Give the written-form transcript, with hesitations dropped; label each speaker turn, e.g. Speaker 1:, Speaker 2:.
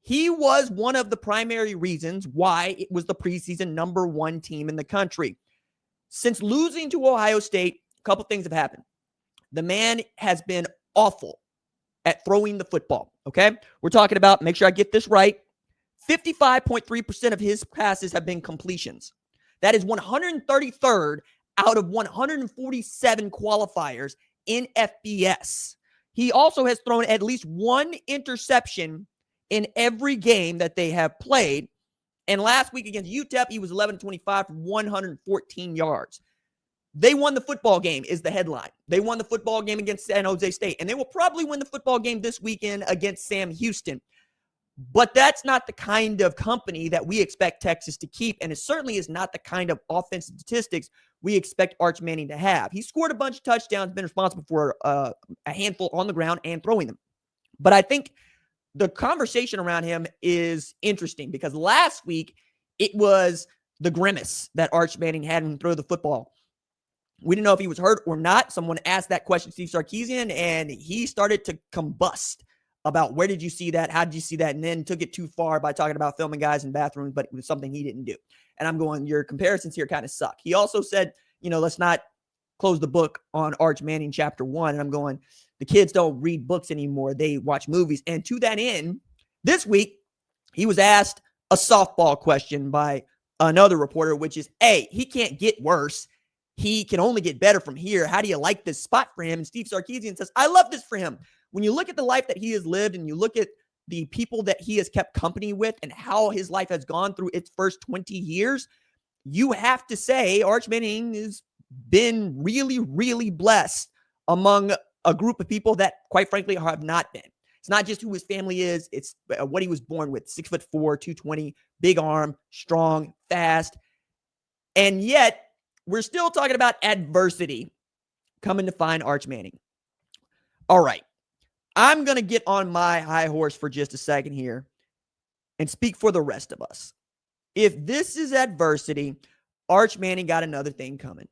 Speaker 1: He was one of the primary reasons why it was the preseason #1 team in the country. Since losing to Ohio State, a couple things have happened. The man has been awful at throwing the football, okay? We're talking about, make sure I get this right, 55.3% of his passes have been completions. That is 133rd out of 147 qualifiers in FBS. He also has thrown at least one interception in every game that they have played. And last week against UTEP, he was 11-25 for 114 yards. They won the football game is the headline. They won the football game against San Jose State, and they will probably win the football game this weekend against Sam Houston. But that's not the kind of company that we expect Texas to keep, and it certainly is not the kind of offensive statistics we expect Arch Manning to have. He scored a bunch of touchdowns, been responsible for a handful on the ground and throwing them. But I think the conversation around him is interesting because last week it was the grimace that Arch Manning had him throw the football. We didn't know if he was hurt or not. Someone asked that question to Steve Sarkisian, and he started to combust about where did you see that? How did you see that? And then took it too far by talking about filming guys in bathrooms, but it was something he didn't do. And I'm going, your comparisons here kind of suck. He also said, let's not close the book on Arch Manning chapter 1. And I'm going, the kids don't read books anymore. They watch movies. And to that end, this week, he was asked a softball question by another reporter, which is, hey, he can't get worse. He can only get better from here. How do you like this spot for him? And Steve Sarkisian says, I love this for him. When you look at the life that he has lived and you look at the people that he has kept company with and how his life has gone through its first 20 years, you have to say Arch Manning has been really, really blessed among a group of people that, quite frankly, have not been. It's not just who his family is. It's what he was born with. 6'4", 220, big arm, strong, fast. And yet, we're still talking about adversity coming to find Arch Manning. All right. I'm going to get on my high horse for just a second here and speak for the rest of us. If this is adversity, Arch Manning got another thing coming.